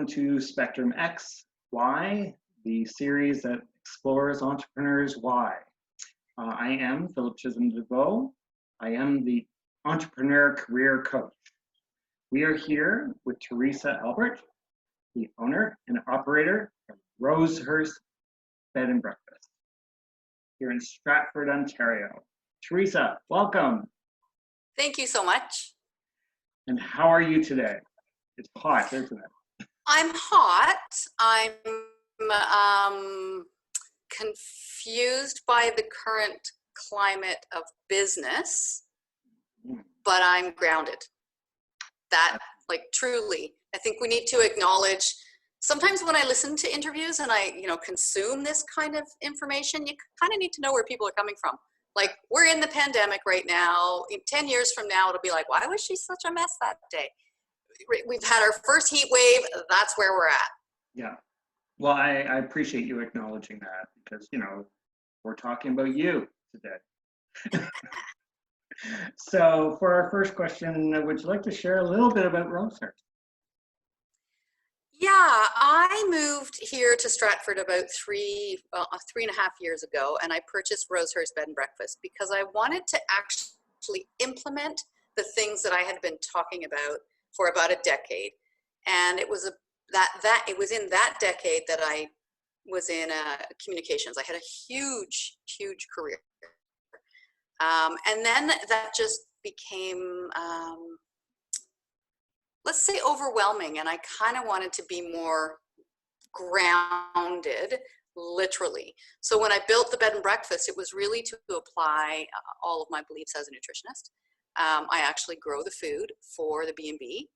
to Spectrumx Why, the series that explores entrepreneurs' why. I am Chisholm-DeVeau. I am the entrepreneur career coach. We are here with Theresa Albert, the owner and operator of Rosehurst Bed and Breakfast here in Stratford, Ontario. Theresa, welcome. Thank you so much. And how are you today? It's hot, isn't it? I'm hot. I'm confused by the current climate of business, but I'm grounded. That, like, truly, I think we need to acknowledge, sometimes when I listen to interviews and I, consume this kind of information, you kind of need to know where people are coming from. Like, we're in the pandemic right now. In 10 years from now, it'll be like, why was she such a mess that day? We've had our first heat wave. That's where we're at. Yeah. Well, I appreciate you acknowledging that because, we're talking about you today. So for our first question, would you like to share a little bit about Rosehurst? Yeah, I moved here to Stratford about 3.5 years ago, and I purchased Rosehurst Bed and Breakfast because I wanted to actually implement the things that I had been talking about for about a decade. And it was it was in that decade that I was in communications. I had a huge career. And then that just became, let's say, overwhelming. And I kind of wanted to be more grounded, literally. So when I built the bed and breakfast, it was really to apply all of my beliefs as a nutritionist. I actually grow the food for the B&B.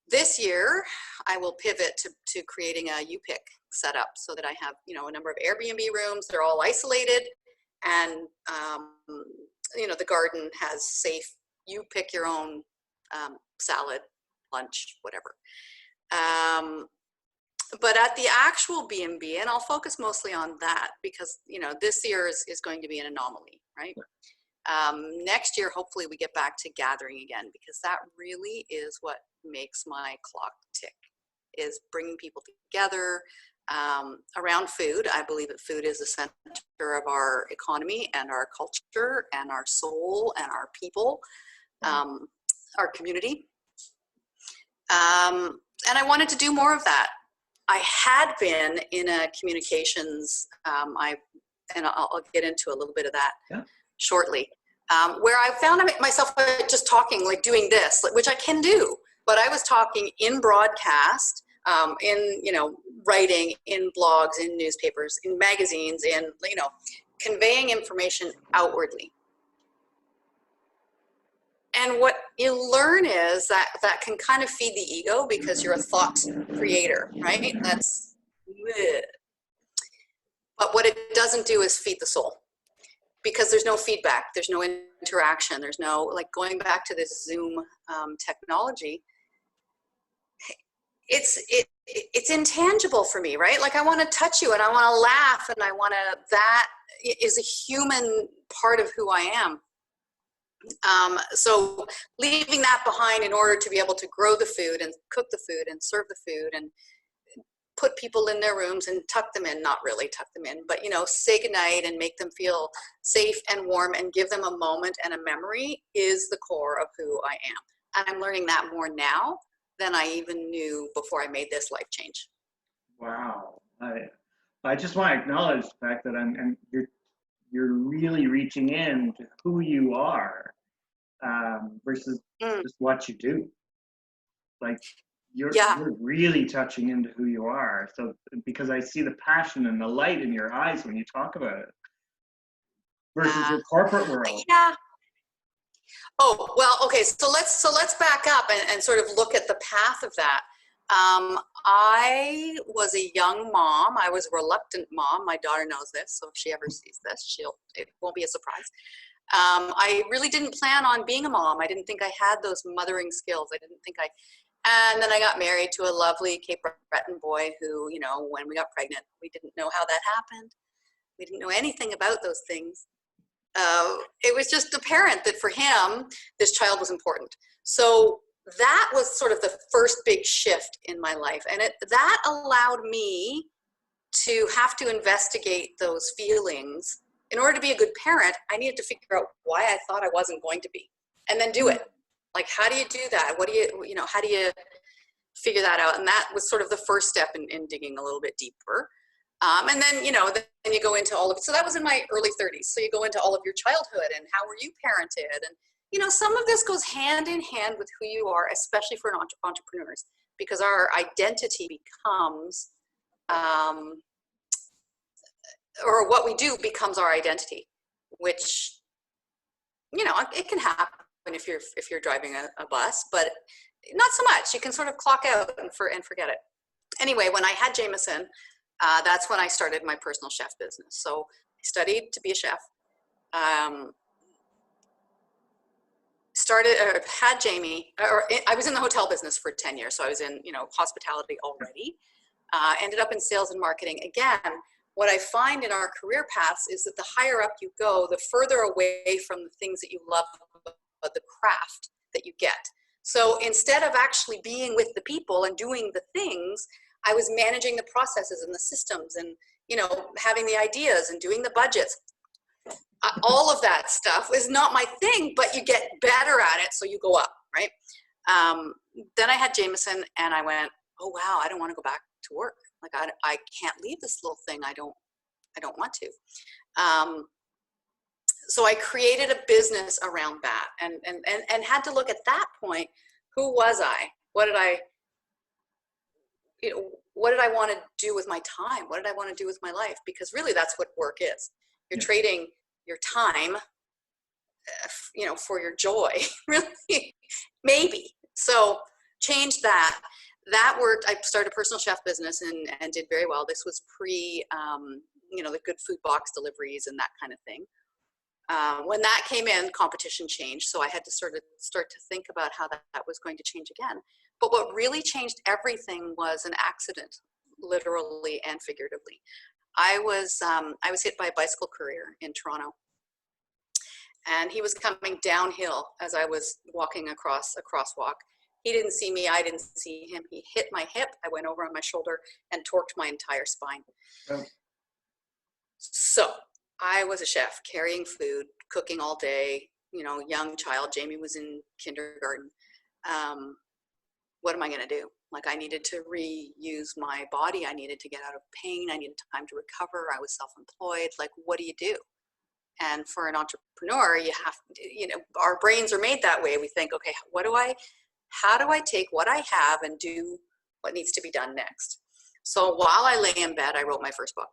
This year, I will pivot to creating a U-Pick setup so that I have, a number of Airbnb rooms. They're all isolated, and the garden has safe. You pick your own salad, lunch, whatever. But at the actual B&B, and I'll focus mostly on that because this year is going to be an anomaly, right? Next year, hopefully, we get back to gathering again because that really is what makes my clock tick, is bringing people together around food. I believe that food is the center of our economy and our culture and our soul and our people, our community. And I wanted to do more of that. I had been in a communications, I'll get into a little bit of that shortly, where I found myself just talking, like doing this, which I can do. But I was talking in broadcast, in, writing, in blogs, in newspapers, in magazines, in, conveying information outwardly. And what you learn is that can kind of feed the ego because you're a thought creator, right? That's, but what it doesn't do is feed the soul because there's no feedback, there's no interaction, there's no, like, going back to this Zoom technology. It's intangible for me, right? Like, I want to touch you and I want to laugh and that is a human part of who I am. So leaving that behind in order to be able to grow the food and cook the food and serve the food and put people in their rooms and tuck them in, not really tuck them in, but, say goodnight and make them feel safe and warm and give them a moment and a memory is the core of who I am. And I'm learning that more now than I even knew before I made this life change. Wow. I just want to acknowledge the fact that you're really reaching in to who you are versus just what you do. Like, you're really touching into who you are. So because I see the passion and the light in your eyes when you talk about it versus your corporate world. Yeah. Oh, well, okay. So let's back up and sort of look at the path of that. I was a young mom. I was a reluctant mom. My daughter knows this, so if she ever sees this, it won't be a surprise. I really didn't plan on being a mom. I didn't think I had those mothering skills. And then I got married to a lovely Cape Breton boy who, when we got pregnant, we didn't know how that happened. We didn't know anything about those things. It was just apparent that for him, this child was important. So that was sort of the first big shift in my life. And that allowed me to have to investigate those feelings. In order to be a good parent, I needed to figure out why I thought I wasn't going to be, and then do it. Like, how do you do that? What do you know, how do you figure that out? And that was sort of the first step in digging a little bit deeper. And then, then you go into all of it. So that was in my early 30s. So you go into all of your childhood and how were you parented? And, some of this goes hand in hand with who you are, especially for entrepreneurs, because our identity becomes, or what we do becomes our identity, which, it can happen if you're driving a bus, but not so much. You can sort of clock out and forget it. Anyway, when I had Jameson, that's when I started my personal chef business. So I studied to be a chef. Had Jamie, I was in the hotel business for 10 years. So I was in, hospitality already. Ended up in sales and marketing. Again, what I find in our career paths is that the higher up you go, the further away from the things that you love about the craft that you get. So instead of actually being with the people and doing the things, I was managing the processes and the systems and, having the ideas and doing the budgets. All of that stuff is not my thing, but you get better at it, so you go up, right? Then I had Jameson, and I went, oh wow, I don't want to go back to work. Like I can't leave this little thing. I don't want to. So I created a business around that, and had to look at that point. Who was I? What did I want to do with my time? What did I want to do with my life? Because really, that's what work is. You're trading your time, for your joy, really, maybe. So changed that. That worked. I started a personal chef business and did very well. This was pre, the good food box deliveries and that kind of thing. When that came in, competition changed. So I had to start to think about how that was going to change again. But what really changed everything was an accident, literally and figuratively. I was hit by a bicycle courier in Toronto, and he was coming downhill as I was walking across a crosswalk. He didn't see me, I didn't see him. He hit my hip, I went over on my shoulder and torqued my entire spine. Oh. So I was a chef, carrying food, cooking all day, young child. Jamie was in kindergarten. What am I gonna do? Like, I needed to reuse my body. I needed to get out of pain. I needed time to recover. I was self-employed. Like, what do you do? And for an entrepreneur, you have to, our brains are made that way. We think, okay, how do I take what I have and do what needs to be done next? So while I lay in bed, I wrote my first book.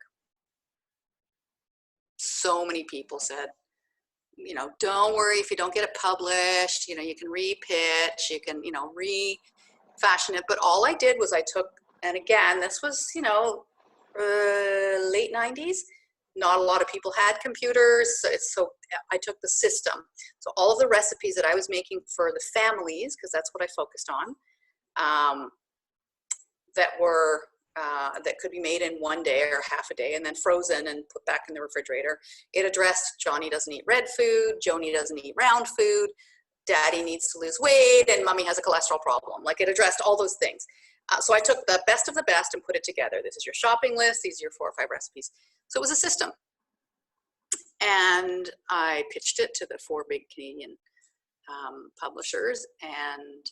So many people said, don't worry if you don't get it published, you can re-pitch, you can, refashion it. But all I did was I took, and again, this was, late 90s. Not a lot of people had computers. So I took the system. So all of the recipes that I was making for the families, because that's what I focused on, that could be made in one day or half a day and then frozen and put back in the refrigerator. It addressed Johnny doesn't eat red food, Joni doesn't eat round food, Daddy needs to lose weight, and Mommy has a cholesterol problem. Like, it addressed all those things. So I took the best of the best and put it together. This is your shopping list. These are your 4 or 5 recipes. So it was a system. And I pitched it to the 4 big Canadian publishers, and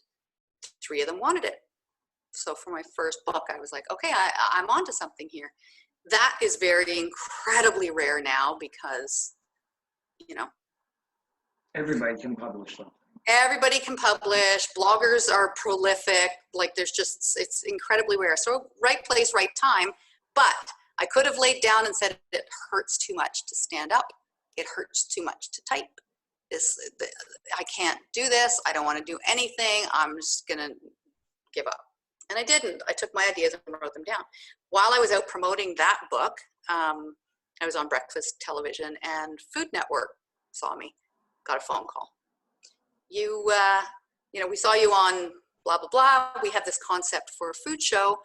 3 of them wanted it. So for my first book, I was like, okay, I'm onto something here. That is very incredibly rare now because, everybody can publish something. Everybody can publish. Bloggers are prolific. Like, it's incredibly rare. So right place, right time. But I could have laid down and said, it hurts too much to stand up. It hurts too much to type. I can't do this. I don't want to do anything. I'm just going to give up. And I didn't. I took my ideas and wrote them down. While I was out promoting that book, I was on breakfast television, and Food Network saw me, got a phone call. We saw you on blah, blah, blah. We have this concept for a food show.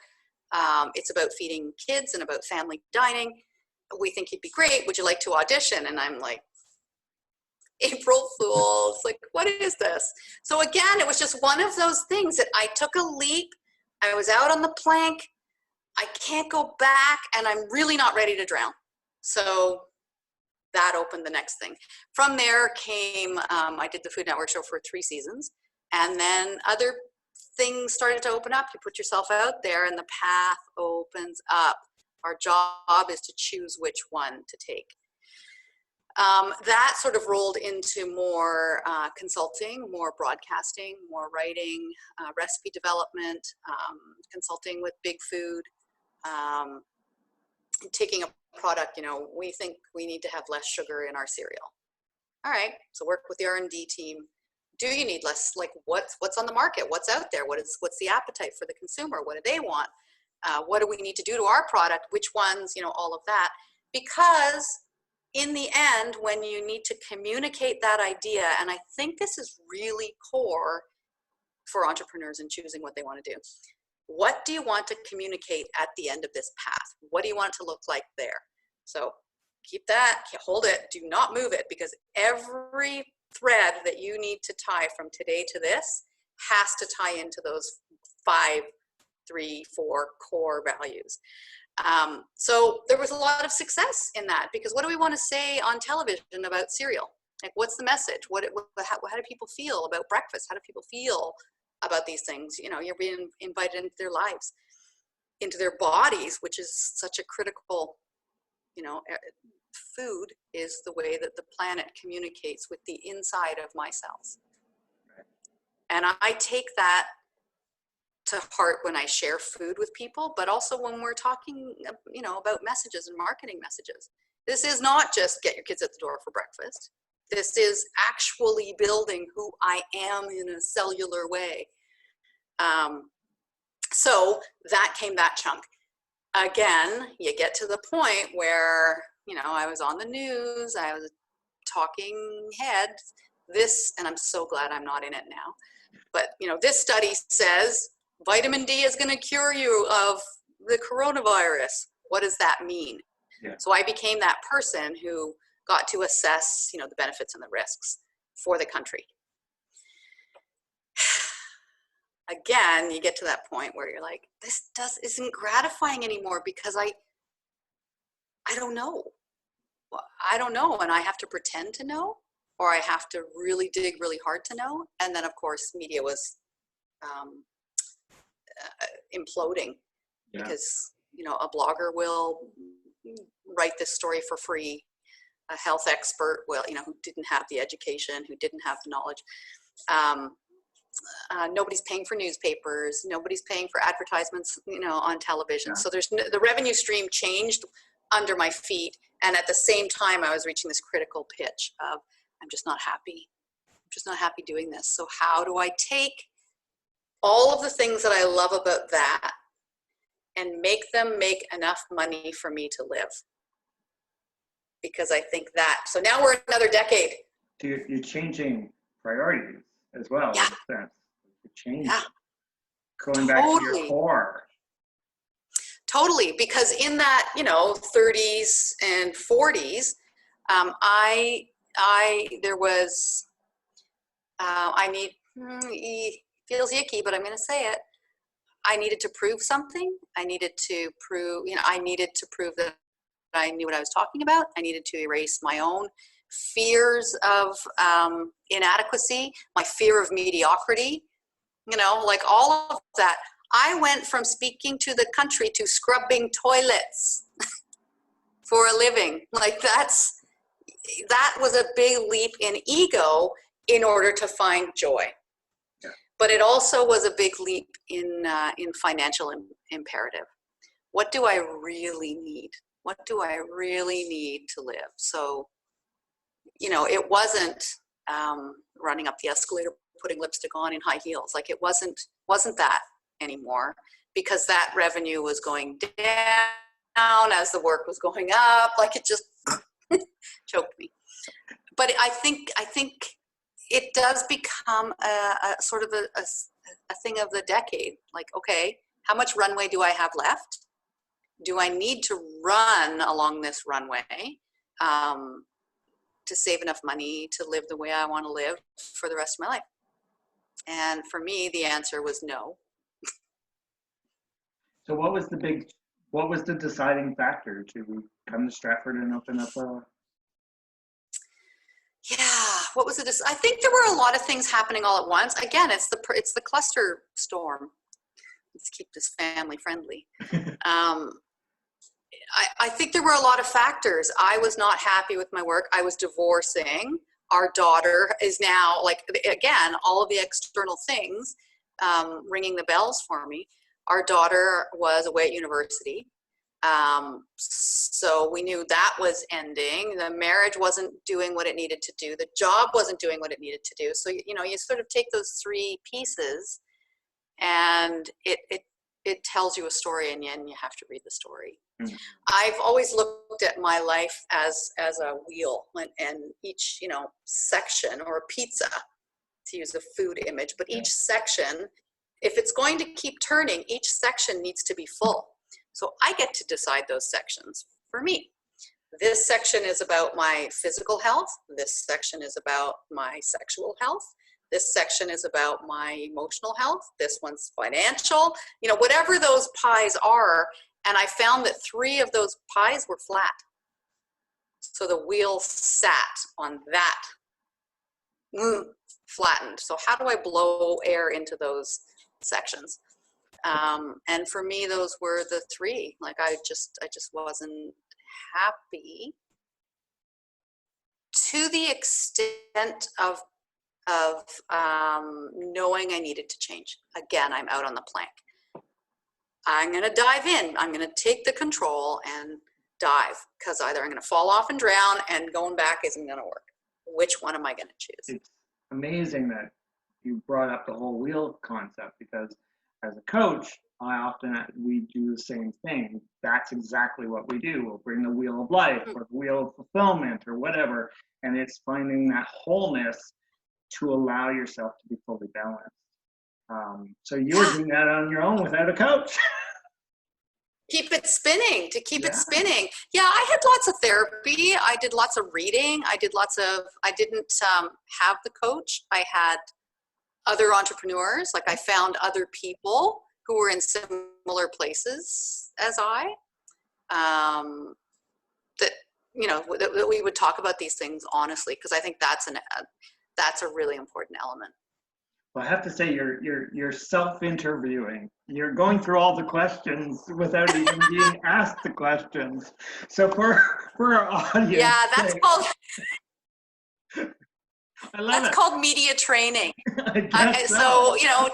It's about feeding kids and about family dining. We think you'd be great. Would you like to audition? And I'm like, April Fools, like, what is this? So again, it was just one of those things that I took a leap. I was out on the plank. I can't go back, and I'm really not ready to drown. So that opened the next thing. From there came, I did the Food Network show for 3 seasons, and then other things started to open up. You put yourself out there and the path opens up. Our job is to choose which one to take. That sort of rolled into more consulting, more broadcasting, more writing, recipe development, consulting with Big Food, taking a product, we think we need to have less sugar in our cereal. All right, so work with the R&D team. Do you need less? Like, what's on the market? What's out there? What's the appetite for the consumer? What do they want? What do we need to do to our product? Which ones? All of that. Because in the end, when you need to communicate that idea, and I think this is really core for entrepreneurs in choosing what they want to do. What do you want to communicate at the end of this path? What do you want it to look like there? So keep that, hold it, do not move it, because every thread that you need to tie from today to this has to tie into those 5, 3, 4 core values. So there was a lot of success in that, because what do we want to say on television about cereal? Like, what's the message? How do people feel about breakfast? How do people feel about these things? You're being invited into their lives, into their bodies, which is such a critical, food is the way that the planet communicates with the inside of my cells. And I take that to heart when I share food with people, but also when we're talking, about messages and marketing messages. This is not just get your kids at the door for breakfast. This is actually building who I am in a cellular way. So that came that chunk. Again, you get to the point where, I was on the news, I was talking head, and I'm so glad I'm not in it now. But, this study says vitamin D is going to cure you of the coronavirus. What does that mean? Yeah. So I became that person who got to assess, the benefits and the risks for the country. Again, you get to that point where you're like, this isn't gratifying anymore, because I don't know. I don't know, and I have to pretend to know, or I have to really dig really hard to know. And then, of course, media was imploding, yeah. Because, a blogger will write this story for free. A health expert will, who didn't have the education, who didn't have the knowledge. Nobody's paying for newspapers. Nobody's paying for advertisements, on television. Yeah. So the revenue stream changed under my feet. And at the same time, I was reaching this critical pitch of, I'm just not happy. I'm just not happy doing this. So how do I take all of the things that I love about that and make them make enough money for me to live? Because I think so now we're another decade. You're changing priorities as well. Yeah. You're changing. Yeah. Going back to your core. Totally, because in that, 30s and 40s, feels icky, but I'm going to say it. I needed to prove something. I needed to prove that I knew what I was talking about. I needed to erase my own fears of inadequacy, my fear of mediocrity, like all of that. I went from speaking to the country to scrubbing toilets for a living. Like that was a big leap in ego in order to find joy. Yeah. But it also was a big leap in financial imperative. What do I really need? What do I really need to live? So, it wasn't running up the escalator, putting lipstick on in high heels. Like it wasn't that anymore, because that revenue was going down as the work was going up. Like it just choked me. But I think it does become a sort of a thing of the decade. Like, okay, how much runway do I have left? Do I need to run along this runway? to save enough money to live the way I want to live for the rest of my life. And for me, the answer was no. So what was the deciding factor to come to Stratford and open up a? Yeah, what was it? I think there were a lot of things happening all at once. Again, it's the cluster storm. Let's keep this family friendly. I think there were a lot of factors. I was not happy with my work. I was divorcing. Our daughter is now, like, again, all of the external things ringing the bells for me. Our daughter was away at university. So we knew that was ending. The marriage wasn't doing what it needed to do. The job wasn't doing what it needed to do. So, you know, you sort of take those three pieces and it tells you a story, and then you have to read the story. Mm-hmm. I've always looked at my life as a wheel, and each, you know, section, or a pizza, to use a food image, but each section, if it's going to keep turning, each section needs to be full. So I get to decide those sections for me. This section is about my physical health. This section is about my sexual health. This section is about my emotional health. This one's financial, you know, whatever those pies are. And I found that 3 of those pies were flat. So the wheel sat on that, flattened. So how do I blow air into those sections? And for me, those were the 3. Like, I just wasn't happy, to the extent of knowing I needed to change. Again, I'm out on the plank. I'm going to dive in. I'm going to take the control and dive, because either I'm going to fall off and drown, and going back isn't going to work. Which one am I going to choose? It's amazing that you brought up the whole wheel concept, because as a coach, we do the same thing. That's exactly what we do. We'll bring the wheel of life or the wheel of fulfillment or whatever, and it's finding that wholeness to allow yourself to be fully balanced. So you're doing that on your own without a coach. Keep it spinning, it spinning. Yeah, I had lots of therapy. I did lots of reading. I didn't have the coach. I had other entrepreneurs. Like, I found other people who were in similar places as I, that, you know, that we would talk about these things honestly, because I think that's a really important element. Well, I have to say, you're self-interviewing. You're going through all the questions without even being asked the questions. So for our audience, yeah, that's called. I love that's it. called media training. So, you know,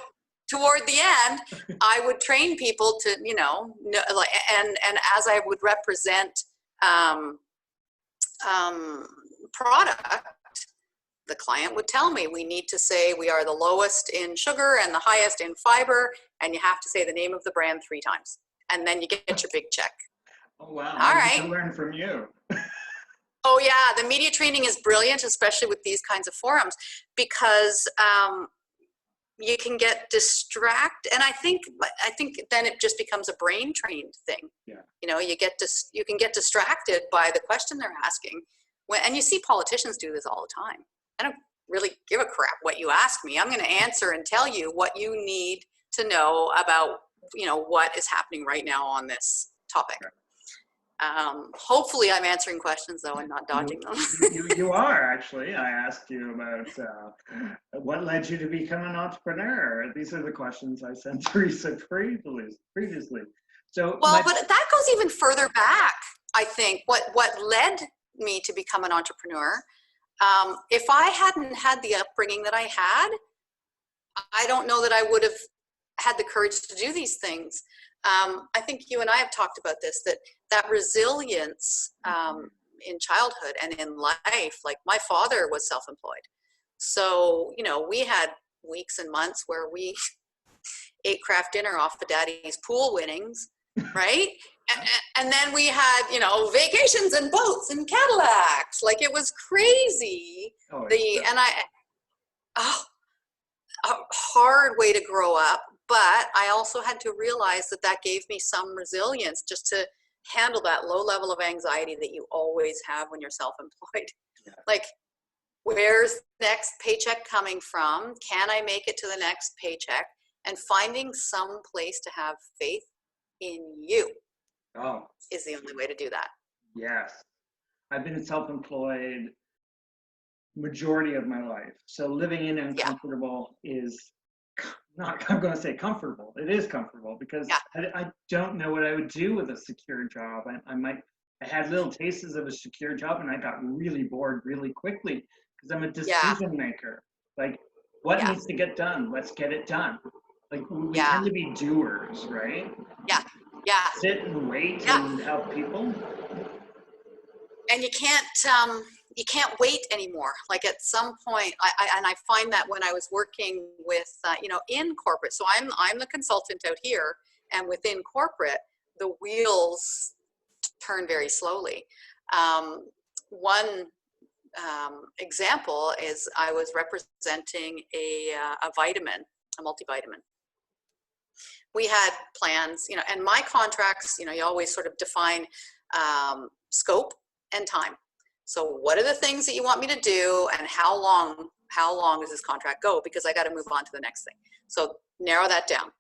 toward the end, I would train people to, you know, like, and as I would represent product, the client would tell me, we need to say we are the lowest in sugar and the highest in fiber, and you have to say the name of the brand 3 times, and then you get your big check. Oh wow! All right. I learn from you. Oh yeah, the media training is brilliant, especially with these kinds of forums, because you can get distracted, and I think then it just becomes a brain trained thing. Yeah. You know, you can get distracted by the question they're asking, and you see politicians do this all the time. I don't really give a crap what you ask me. I'm going to answer and tell you what you need to know about, you know, what is happening right now on this topic. Hopefully I'm answering questions though and not dodging them. You are, actually. I asked you about what led you to become an entrepreneur. These are the questions I sent Theresa previously. So but that goes even further back. I think what led me to become an entrepreneur, if I hadn't had the upbringing that I had, I don't know that I would have had the courage to do these things. I think you and I have talked about this, that resilience in childhood and in life. Like, my father was self-employed. So, you know, we had weeks and months where we ate craft dinner off of daddy's pool winnings, right? And then we had, you know, vacations and boats and Cadillacs. Like, it was crazy. A hard way to grow up. But I also had to realize that gave me some resilience, just to handle that low level of anxiety that you always have when you're self-employed. Yeah. Like, where's next paycheck coming from? Can I make it to the next paycheck? And finding some place to have faith in you Oh, is the only way to do that. yes. I've been self-employed majority of my life. So living in uncomfortable is not, I'm going to say comfortable. It is comfortable because I don't know what I would do with a secure job. I had little tastes of a secure job and I got really bored really quickly because I'm a decision maker. Like, what needs to get done? Let's get it done. Like, we tend to be doers, right? Yeah. Yeah. Sit and wait and help people. And you can't wait anymore. Like, at some point, I find that when I was working with, in corporate, so I'm the consultant out here, and within corporate, the wheels turn very slowly. One example is I was representing a vitamin, a multivitamin. We had plans, and my contracts, you always sort of define scope and time. So what are the things that you want me to do, and how long does this contract go? Because I got to move on to the next thing. So narrow that down.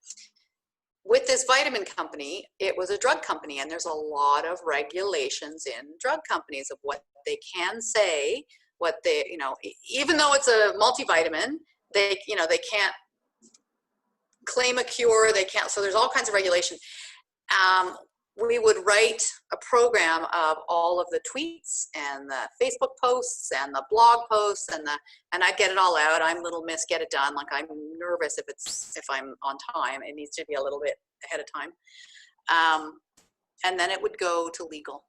With this vitamin company, it was a drug company, and there's a lot of regulations in drug companies of what they can say, what they, even though it's a multivitamin, they can't claim a cure, they can't, so there's all kinds of regulation. We would write a program of all of the tweets and the Facebook posts and the blog posts and I'd get it all out. I'm little miss, get it done. Like, I'm nervous if I'm on time. It needs to be a little bit ahead of time. And then it would go to legal.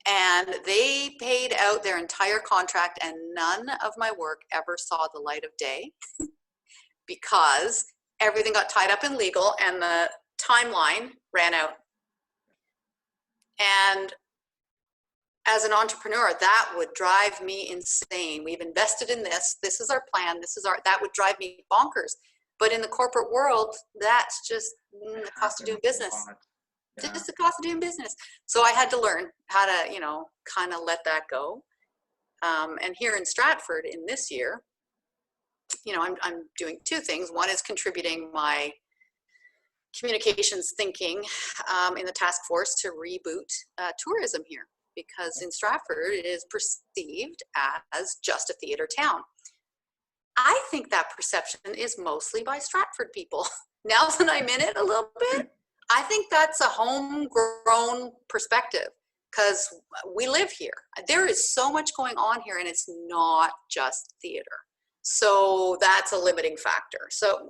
And they paid out their entire contract, and none of my work ever saw the light of day because everything got tied up in legal and the timeline ran out. And as an entrepreneur, that would drive me insane. We've invested in this. This is our plan. That would drive me bonkers. But in the corporate world, that's just the cost of doing business. Yeah. Just the cost of doing business. So I had to learn how to, kind of let that go. And here in Stratford in this year, I'm doing two things. One is contributing my communications thinking in the task force to reboot tourism here, because in Stratford it is perceived as just a theater town. I think that perception is mostly by Stratford people. Now that I'm in it a little bit, I think that's a homegrown perspective because we live here. There is so much going on here, and it's not just theater. So that's a limiting factor. So,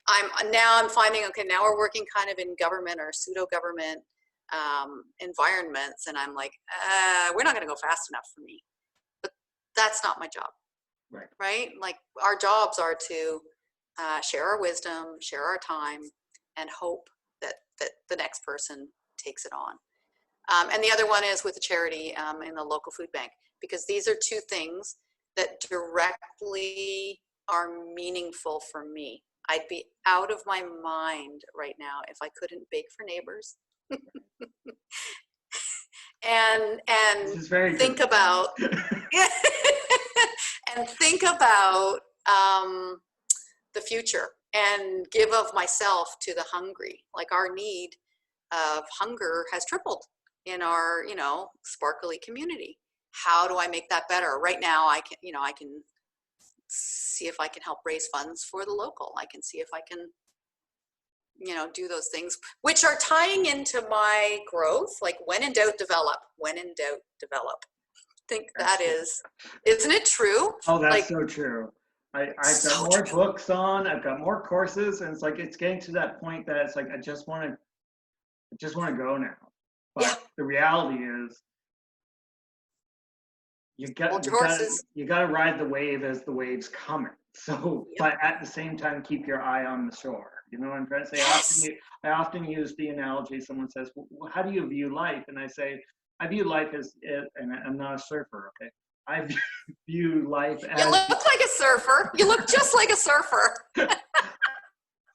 I'm finding, okay, now we're working kind of in government or pseudo-government environments, and I'm like, we're not going to go fast enough for me. But that's not my job, right? Like, our jobs are to share our wisdom, share our time, and hope that the next person takes it on. And the other one is with a charity in the local food bank, because these are two things that directly are meaningful for me. I'd be out of my mind right now if I couldn't bake for neighbors. and think about and think about the future and give of myself to the hungry. Like, our need of hunger has tripled in our, sparkly community. How do I make that better? Right now, I can see if I can help raise funds for the local. I can see if I can, do those things, which are tying into my growth. Like, when in doubt, develop. When in doubt, develop. I think that is, isn't it true? Oh, that's so true. I've got more books on, I've got more courses, and it's getting to that point that it's like, I just want to go now. But the reality is, you got to ride the wave as the wave's coming. So, but at the same time, keep your eye on the shore. You know what I'm trying to say? Yes. I often use the analogy. Someone says, well, "How do you view life?" And I say, "I view life as," and I'm not a surfer. Okay, I view life as. You look like a surfer. You look just like a surfer.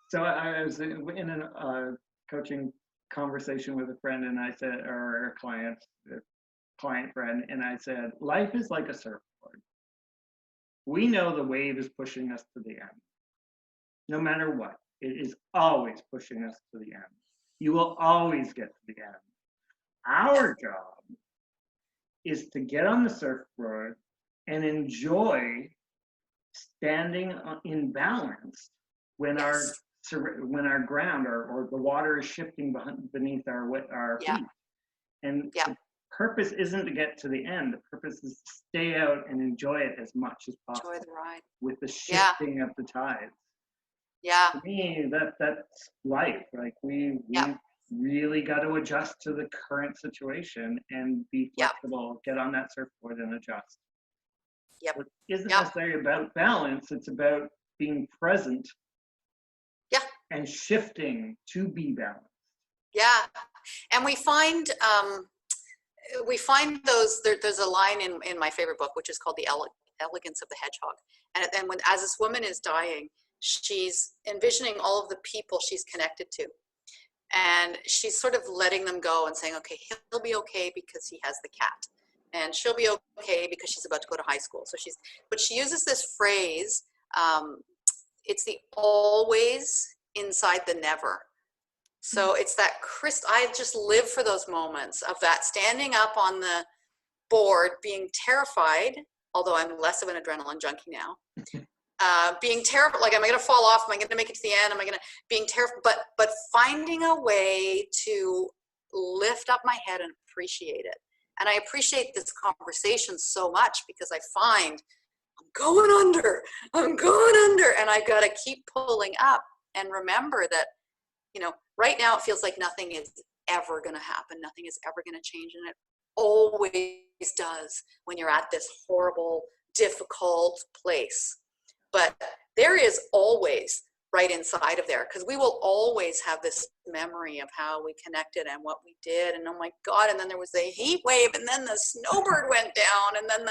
So I was in a coaching conversation with a friend, and I said, or a client friend, and I said, life is like a surfboard. We know the wave is pushing us to the end. No matter what, it is always pushing us to the end. You will always get to the end. Our job is to get on the surfboard and enjoy standing in balance when when our ground or the water is shifting beneath our feet. And the purpose isn't to get to the end. The purpose is to stay out and enjoy it as much as possible. Enjoy the ride. With the shifting of the tides. Yeah. To me, that's life. Like we really got to adjust to the current situation and be flexible, get on that surfboard and adjust. Yep. It isn't necessarily about balance, it's about being present and shifting to be balanced. Yeah. And we find those, there's a line in my favorite book, which is called The Elegance of the Hedgehog. And when, as this woman is dying, she's envisioning all of the people she's connected to. And she's sort of letting them go and saying, okay, he'll be okay because he has the cat. And she'll be okay because she's about to go to high school. So but she uses this phrase, it's the always inside the never. So it's that I just live for those moments of that standing up on the board, being terrified, although I'm less of an adrenaline junkie now. Being terrified, like, am I going to fall off? Am I going to make it to the end? Am I going to, being terrified, but finding a way to lift up my head and appreciate it. And I appreciate this conversation so much because I find I'm going under, and I got to keep pulling up and remember that, you know, right now it feels like nothing is ever going to happen. Nothing is ever going to change. And it always does when you're at this horrible, difficult place. But there is always right inside of there, because we will always have this memory of how we connected and what we did. And oh my God, and then there was a heat wave, and then the snowbird went down, and then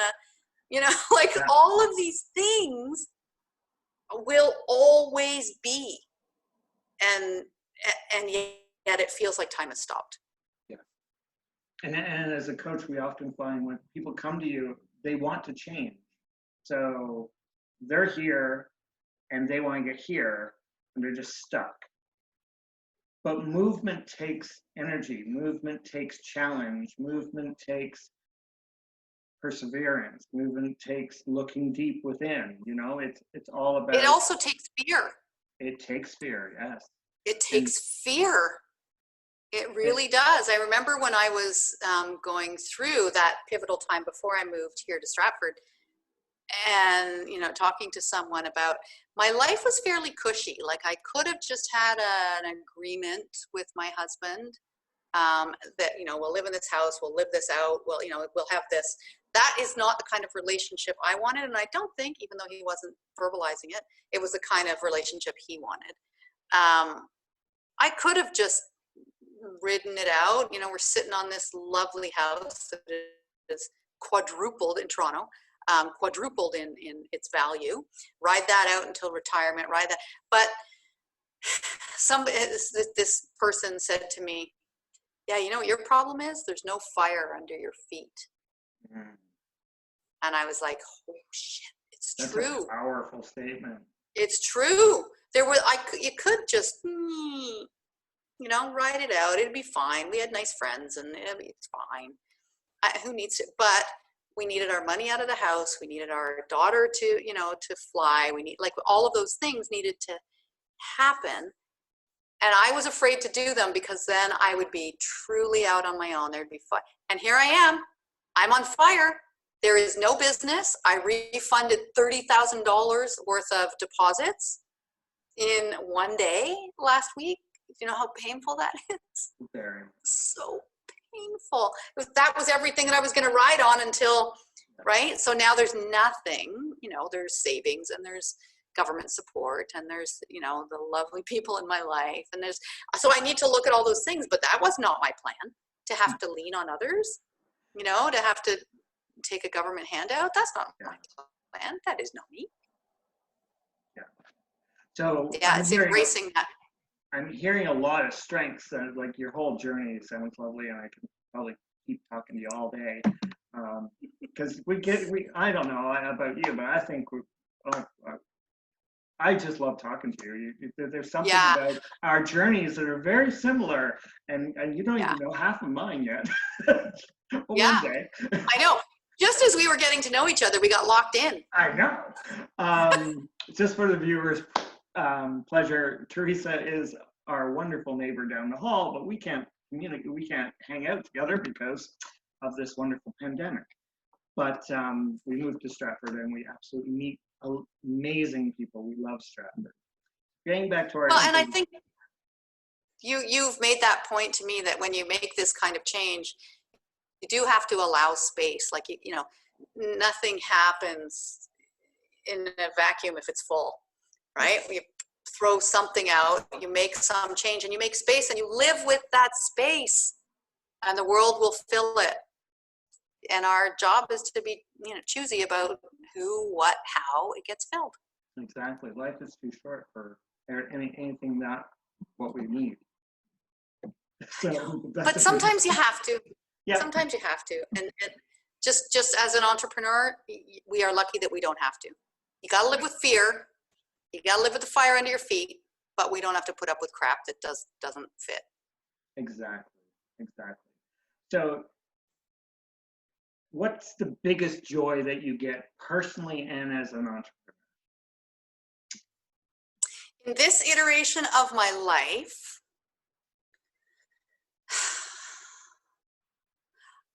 like all of these things will always be. And yet it feels like time has stopped. Yeah. And as a coach, we often find when people come to you, they want to change. So they're here and they want to get here and they're just stuck. But movement takes energy, movement takes challenge, movement takes perseverance, movement takes looking deep within, it's all about. It also takes fear. It takes fear, yes. It takes fear. It really does. I remember when I was going through that pivotal time before I moved here to Stratford, and talking to someone about, my life was fairly cushy. Like, I could have just had an agreement with my husband that we'll live in this house, we'll live this out, we'll have this. That is not the kind of relationship I wanted, and I don't think, even though he wasn't verbalizing it, it was the kind of relationship he wanted. I could have just ridden it out. We're sitting on this lovely house that is quadrupled in Toronto, quadrupled in its value. Ride that out until retirement. Ride that. But this person said to me, "Yeah, what your problem is? There's no fire under your feet." Mm. And I was like, "Oh shit, it's true." That's a powerful statement. It's true. You could just, write it out. It'd be fine. We had nice friends, and it's fine. Who needs to? But we needed our money out of the house. We needed our daughter to fly. We need, all of those things needed to happen. And I was afraid to do them because then I would be truly out on my own. There'd be fire. And here I am. I'm on fire. There is no business. I refunded $30,000 worth of deposits in one day last week. Do you know how painful that is? Very. So painful. That was everything that I was going to ride on until, right? So now there's nothing, there's savings and there's government support and there's, the lovely people in my life. And so I need to look at all those things, but that was not my plan, to have to lean on others, to have to take a government handout. That's not my plan. That is not me. Yeah. So yeah, it's embracing that. I'm hearing a lot of strengths, and like your whole journey sounds lovely, and I can probably keep talking to you all day. Because I don't know about you, but I think oh, I just love talking to you. There's something Yeah, about our journeys that are very similar, and you don't yeah, even know half of mine yet. But one yeah. day. I know. Just as we were getting to know each other, we got locked in. I know. Just for the viewers' pleasure, Theresa is our wonderful neighbor down the hall, but we can't communicate, we can't hang out together because of this wonderful pandemic. But we moved to Stratford and we absolutely meet amazing people. We love Stratford. Getting back to our Well, and I think you've made that point to me that when you make this kind of change, you do have to allow space. Like, you know, nothing happens in a vacuum if it's full, right? You throw something out, you make some change, and you make space, and you live with that space, and the world will fill it. And our job is to be, you know, choosy about who, what, how it gets filled. exactly, life is too short for anything not what we need. So But sometimes you have to. yeah. Sometimes you have to. And just as an entrepreneur, we are lucky that we don't have to. You got to live with fear. You got to live with the fire under your feet, but we don't have to put up with crap that doesn't fit. Exactly. So what's the biggest joy that you get personally and as an entrepreneur? In this iteration of my life,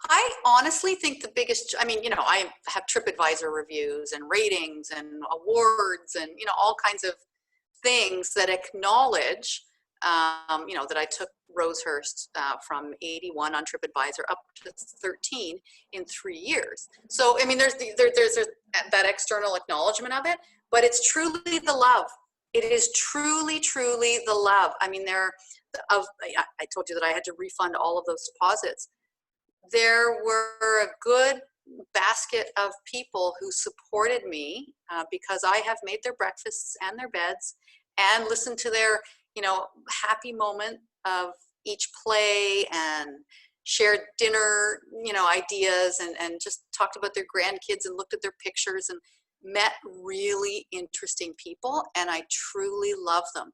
I honestly think the biggest, I mean, you know, I have TripAdvisor reviews and ratings and awards and, you know, all kinds of things that acknowledge, you know, that I took Rosehurst from 81 on TripAdvisor up to 13 in 3 years. So, I mean, there's that external acknowledgement of it, but it's truly the love. It is truly, truly the love. I mean, I told you that I had to refund all of those deposits. There were a good basket of people who supported me because I have made their breakfasts and their beds and listened to their, you know, happy moment of each play and shared dinner, you know, ideas and just talked about their grandkids and looked at their pictures and met really interesting people. And I truly love them.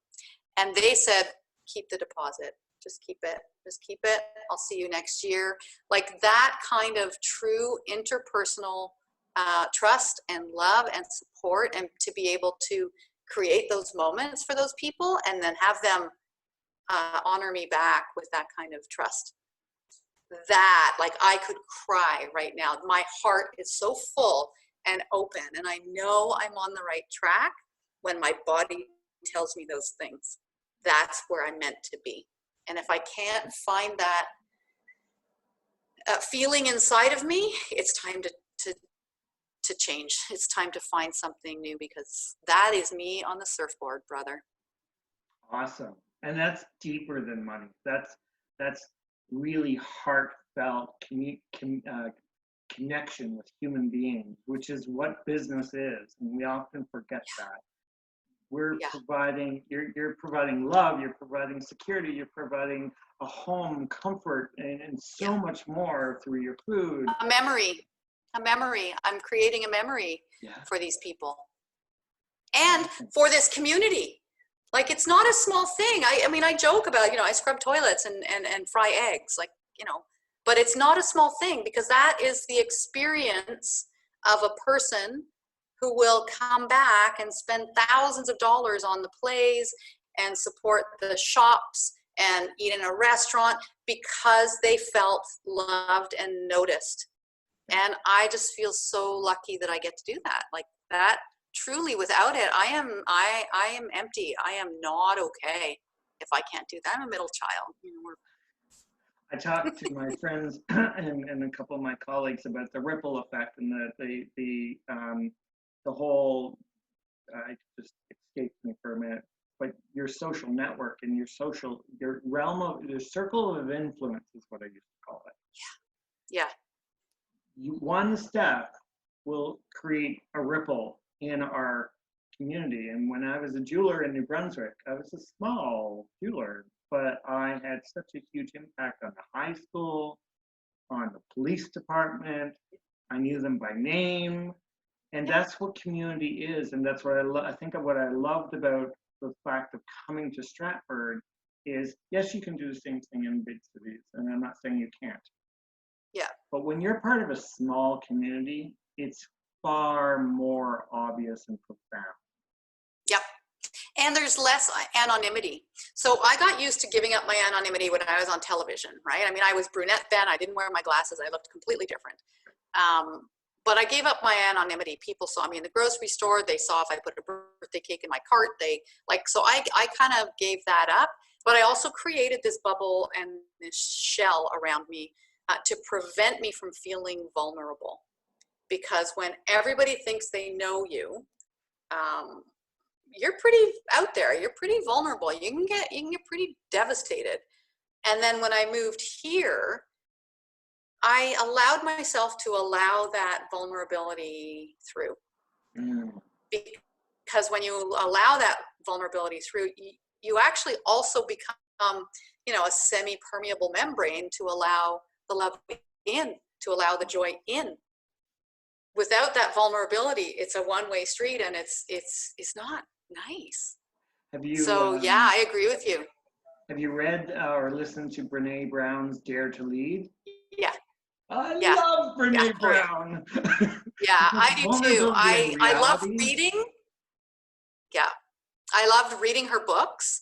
And they said, keep the deposit. Just keep it. Just keep it. I'll see you next year. Like that kind of true interpersonal trust and love and support, and to be able to create those moments for those people and then have them honor me back with that kind of trust. That, like, I could cry right now. My heart is so full and open, and I know I'm on the right track when my body tells me those things. That's where I'm meant to be. And if I can't find that feeling inside of me, it's time to change. It's time to find something new, because that is me on the surfboard, brother. Awesome. And that's deeper than money. That's really heartfelt connection with human beings, which is what business is. And we often forget that. We're providing, you're providing love, you're providing security, you're providing a home, comfort, and so much more through your food. A memory. I'm creating a memory for these people and for this community. Like, it's not a small thing. I mean, I joke about, you know, I scrub toilets and fry eggs, like, you know, but it's not a small thing, because that is the experience of a person who will come back and spend thousands of dollars on the plays and support the shops and eat in a restaurant because they felt loved and noticed. And I just feel so lucky that I get to do that. Like that, truly, without it, I am empty. I am not okay if I can't do that. I'm a middle child. You know, I talked to my friends and a couple of my colleagues about the ripple effect and the whole, it just escaped me for a minute, but your social network and your realm of, your circle of influence is what I used to call it. Yeah. One step will create a ripple in our community. And when I was a jeweler in New Brunswick, I was a small jeweler, but I had such a huge impact on the high school, on the police department. I knew them by name. And that's what community is. And that's what I think of what I loved about the fact of coming to Stratford is, yes, you can do the same thing in big cities. And I'm not saying you can't. Yeah. But when you're part of a small community, it's far more obvious and profound. Yep. And there's less anonymity. So I got used to giving up my anonymity when I was on television, right? I mean, I was brunette then. I didn't wear my glasses. I looked completely different. But I gave up my anonymity. People saw me in the grocery store. They saw if I put a birthday cake in my cart. So I kind of gave that up. But I also created this bubble and this shell around me to prevent me from feeling vulnerable. Because when everybody thinks they know you, you're pretty out there. You're pretty vulnerable. You can get pretty devastated. And then when I moved here, I allowed myself to allow that vulnerability through. Because when you allow that vulnerability through, you actually also become, a semi-permeable membrane to allow the love in, to allow the joy in. Without that vulnerability, it's a one-way street, and it's not nice. Yeah, I agree with you. Have you read or listened to Brene Brown's Dare to Lead? Yeah. I love Brene Brown. Yeah, I do too. I love reading. Yeah, I loved reading her books.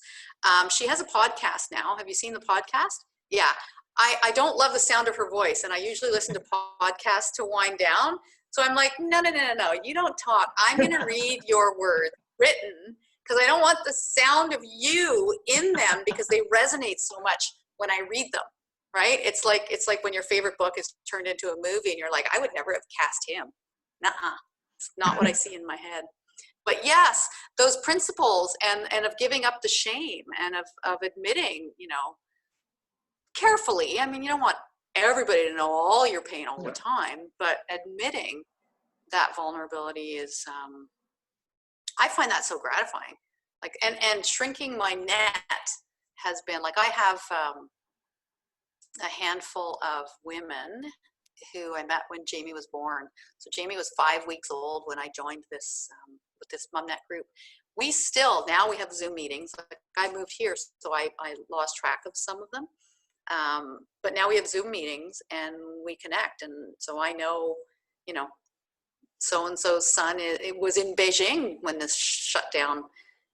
She has a podcast now. Have you seen the podcast? Yeah. I don't love the sound of her voice, and I usually listen to podcasts to wind down. So I'm like, no, you don't talk. I'm going to read your words written because I don't want the sound of you in them because they resonate so much when I read them. Right? It's like when your favorite book is turned into a movie and you're like, I would never have cast him. Nuh-uh. It's not what I see in my head. But yes, those principles and of giving up the shame and of admitting, carefully. I mean, you don't want everybody to know all your pain all the time, but admitting that vulnerability is, I find that so gratifying. Like, and shrinking my net has been like, I have, a handful of women who I met when Jamie was born. So Jamie was 5 weeks old when I joined this with this MomNet group. Now we have Zoom meetings. Like, I moved here, so I lost track of some of them. But now we have Zoom meetings and we connect. And so I know, so-and-so's son, it was in Beijing when this shutdown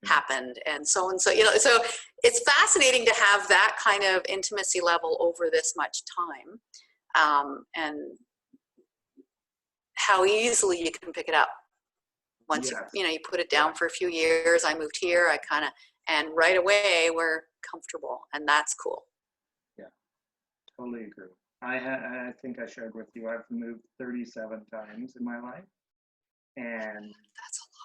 happened, and so so it's fascinating to have that kind of intimacy level over this much time, and how easily you can pick it up once you put it down for a few years. I moved here, and right away we're comfortable, and that's cool. Yeah, totally agree. I think I shared with you, I've moved 37 times in my life, and that's a lot.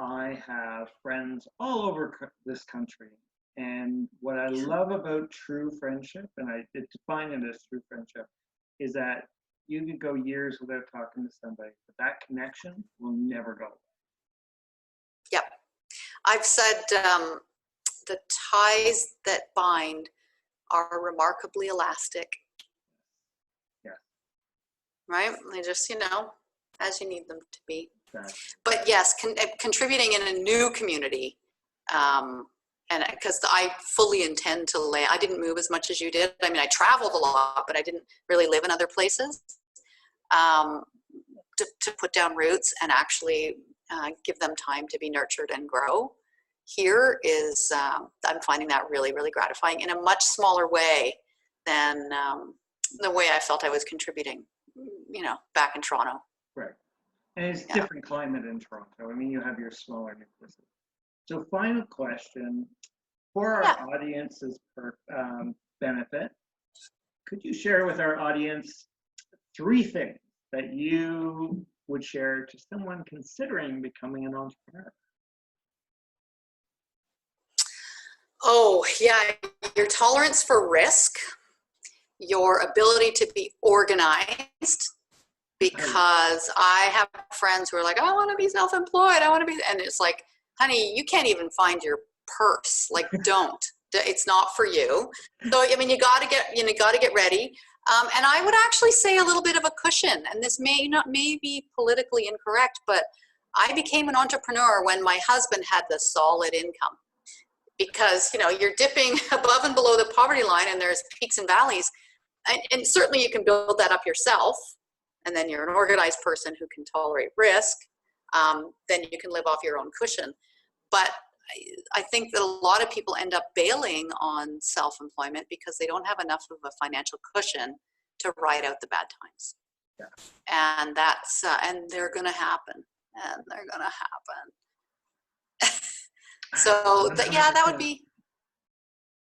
I have friends all over this country. And what I love about true friendship, and I define it as true friendship, is that you could go years without talking to somebody, but that connection will never go. Yep. I've said the ties that bind are remarkably elastic. Yeah. Right? They just, as you need them to be. Exactly. But yes, contributing in a new community, and because I fully intend to I didn't move as much as you did. I mean, I traveled a lot, but I didn't really live in other places. To put down roots and actually give them time to be nurtured and grow. Here is, I'm finding that really, really gratifying in a much smaller way than the way I felt I was contributing, back in Toronto. Right. And it's different climate in Toronto. I mean, you have your smaller nucleuses. So final question, for our audience's benefit, could you share with our audience 3 things that you would share to someone considering becoming an entrepreneur? Oh, yeah, your tolerance for risk, your ability to be organized, because I have friends who are like, I want to be self-employed, and it's like, honey, you can't even find your purse. Like, don't. It's not for you. So, I mean, you got to get ready. And I would actually say a little bit of a cushion. And this may be politically incorrect, but I became an entrepreneur when my husband had the solid income. Because, you're dipping above and below the poverty line, and there's peaks and valleys. And certainly you can build that up yourself. And then you're an organized person who can tolerate risk. Then you can live off your own cushion. But I think that a lot of people end up bailing on self-employment because they don't have enough of a financial cushion to ride out the bad times. Yeah. And that's, and they're going to happen. And they're going to happen. So that would be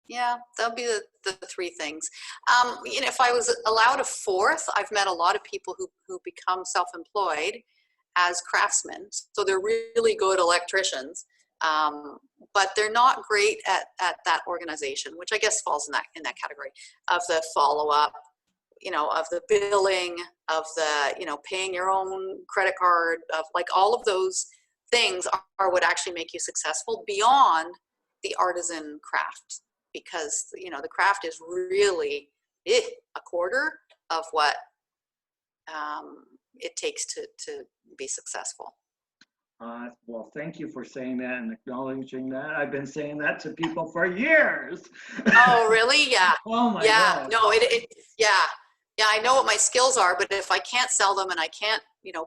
the three things. If I was allowed a fourth, I've met a lot of people who become self-employed as craftsmen. So they're really good electricians. But they're not great at that organization, which I guess falls in that category of the follow-up, of the billing, of the, paying your own credit card, of like all of those things are what actually make you successful beyond the artisan craft, because, the craft is really a quarter of what it takes to be successful. Well, thank you for saying that and acknowledging that. I've been saying that to people for years. Oh, really? Yeah. Oh my God. No, yeah, I know what my skills are, but if I can't sell them and I can't,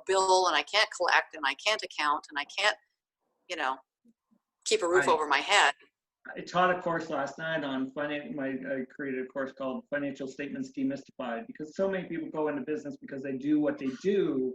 bill and I can't collect and I can't account and I can't, keep a roof over my head. I taught a course last night on I created a course called Financial Statements Demystified, because so many people go into business because they do what they do,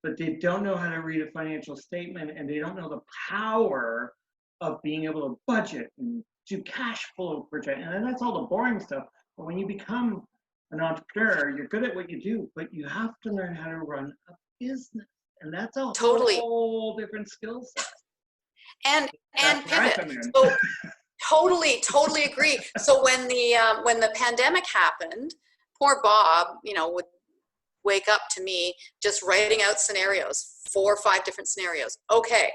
but they don't know how to read a financial statement, and they don't know the power of being able to budget and do cash flow projection. And that's all the boring stuff. But when you become an entrepreneur, you're good at what you do, but you have to learn how to run a business. And that's a whole different skill set. And pivot. So totally agree. So when the pandemic happened, poor Bob, would wake up to me just writing out scenarios, 4 or 5 different scenarios. Okay,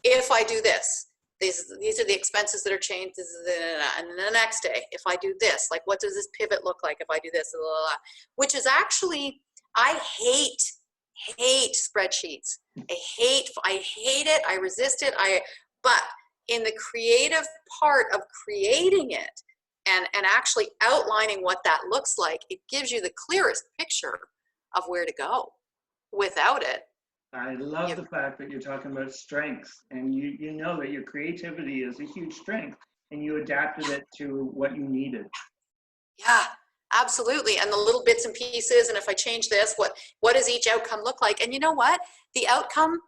if I do this, these are the expenses that are changed, and then the next day, if I do this, like what does this pivot look like if I do this, blah, blah, blah. Which is actually, I hate spreadsheets. I hate it, I resist it, but in the creative part of creating it and actually outlining what that looks like, it gives you the clearest picture of where to go. Without it, I love the fact that you're talking about strengths, and you know that your creativity is a huge strength, and you adapted it to what you needed. Yeah, absolutely. And the little bits and pieces, and if I change this, what does each outcome look like? And you know what? The outcome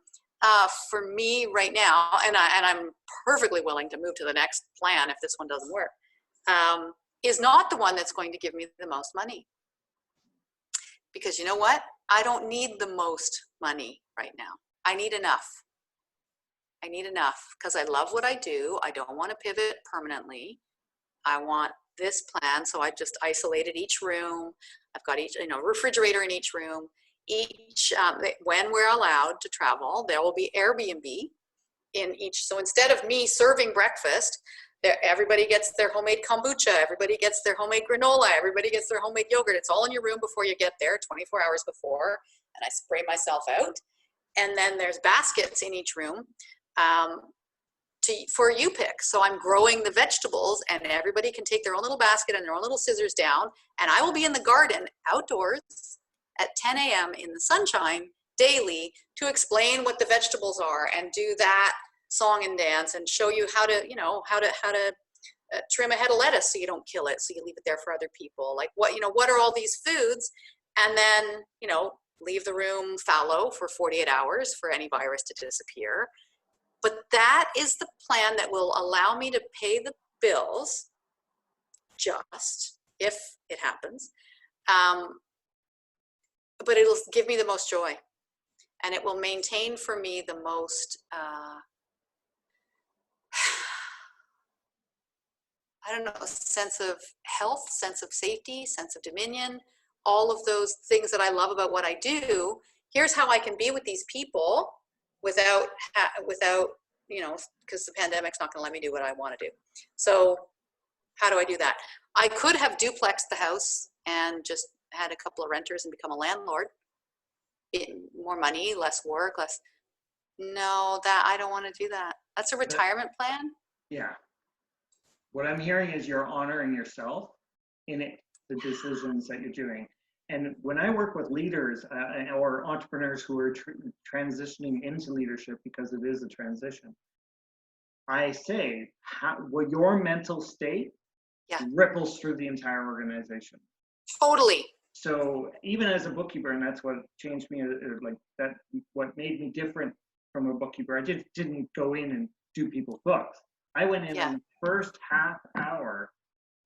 for me right now, and I'm perfectly willing to move to the next plan if this one doesn't work, is not the one that's going to give me the most money. Because you know what? I don't need the most money right now. I need enough. Because I love what I do. I don't want to pivot permanently. I want this plan. So I just isolated each room. I've got each, refrigerator in each room. When we're allowed to travel, there will be Airbnb in each. So instead of me serving breakfast, everybody gets their homemade kombucha, everybody gets their homemade granola, everybody gets their homemade yogurt. It's all in your room before you get there, 24 hours before, and I spray myself out. And then there's baskets in each room for you pick. So I'm growing the vegetables, and everybody can take their own little basket and their own little scissors down, and I will be in the garden outdoors at 10 a.m. in the sunshine daily to explain what the vegetables are and do that song and dance and show you how to trim a head of lettuce so you don't kill it, so you leave it there for other people. Like what are all these foods? And then, leave the room fallow for 48 hours for any virus to disappear. But that is the plan that will allow me to pay the bills, just if it happens. But it'll give me the most joy, and it will maintain for me the most, sense of health, sense of safety, sense of dominion, all of those things that I love about what I do. Here's how I can be with these people without because the pandemic's not going to let me do what I want to do. So how do I do that? I could have duplexed the house and just had a couple of renters and become a landlord. More money, less work, less. No, that I don't want to do that. That's a retirement plan. Yeah. What I'm hearing is you're honoring yourself in it, the decisions that you're doing. And when I work with leaders or entrepreneurs who are transitioning into leadership, because it is a transition, I say, well, your mental state ripples through the entire organization. Totally. So even as a bookkeeper, and that's what changed me, what made me different from a bookkeeper. I just didn't go in and do people's books. I went in and the first half hour,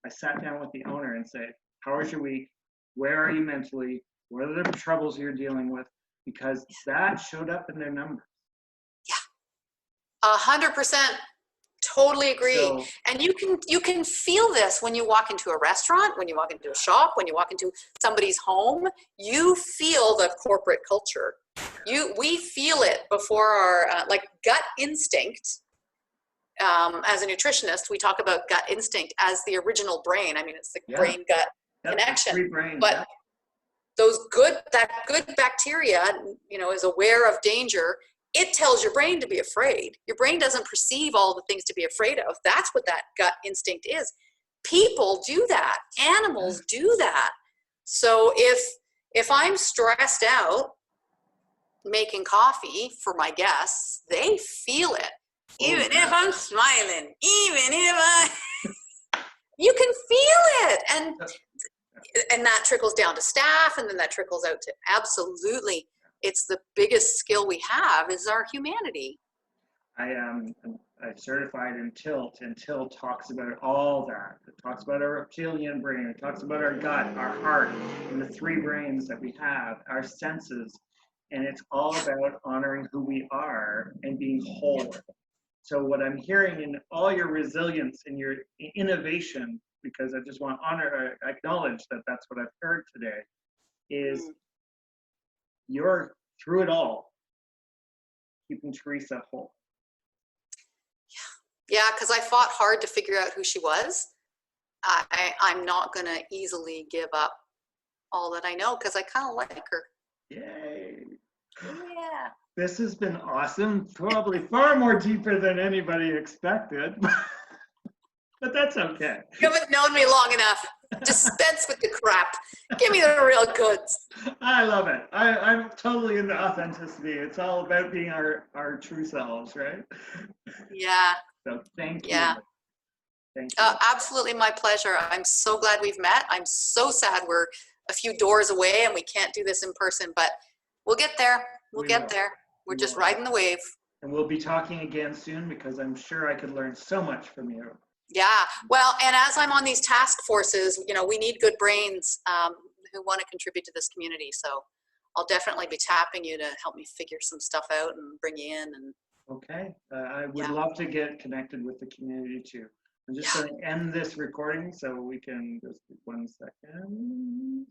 I sat down with the owner and said, how was your week? Where are you mentally? What are the troubles you're dealing with? Because that showed up in their numbers. Yeah, 100%. Totally agree. So, and you can feel this when you walk into a restaurant, when you walk into a shop, when you walk into somebody's home. You feel the corporate culture. We feel it before our like gut instinct. As a nutritionist, we talk about gut instinct as the original brain. I mean, it's the brain gut connection. But that good bacteria, is aware of danger. It tells your brain to be afraid. Your brain doesn't perceive all the things to be afraid of. That's what that gut instinct is. People do that. Animals do that. So if I'm stressed out making coffee for my guests, they feel it. Even if I'm smiling, you can feel it. And that trickles down to staff, and then that trickles out to absolutely. It's the biggest skill we have is our humanity. I'm certified in Tilt, and Tilt talks about all that. It talks about our reptilian brain. It talks about our gut, our heart, and the three brains that we have, our senses. And it's all about honoring who we are and being whole. So what I'm hearing in all your resilience and your innovation, because I just want to acknowledge that that's what I've heard today, is you're through it all, keeping Theresa whole. Yeah, because I fought hard to figure out who she was. I'm not going to easily give up all that I know because I kind of like her. Yay. Yeah. This has been awesome. Probably far more deeper than anybody expected. But that's okay. You haven't known me long enough. Dispense with the crap. Give me the real goods. I love it. I'm totally into authenticity. It's all about being our true selves, right? Yeah. So thank you. Yeah. Thank you. Absolutely my pleasure. I'm so glad we've met. I'm so sad we're a few doors away and we can't do this in person, but we'll get there. We'll get there. We're just riding the wave. And we'll be talking again soon because I'm sure I could learn so much from you. Yeah, well, and as I'm on these task forces, we need good brains who want to contribute to this community. So I'll definitely be tapping you to help me figure some stuff out and bring you in. And okay, I would love to get connected with the community too. I'm just going to end this recording so we can just 1 second.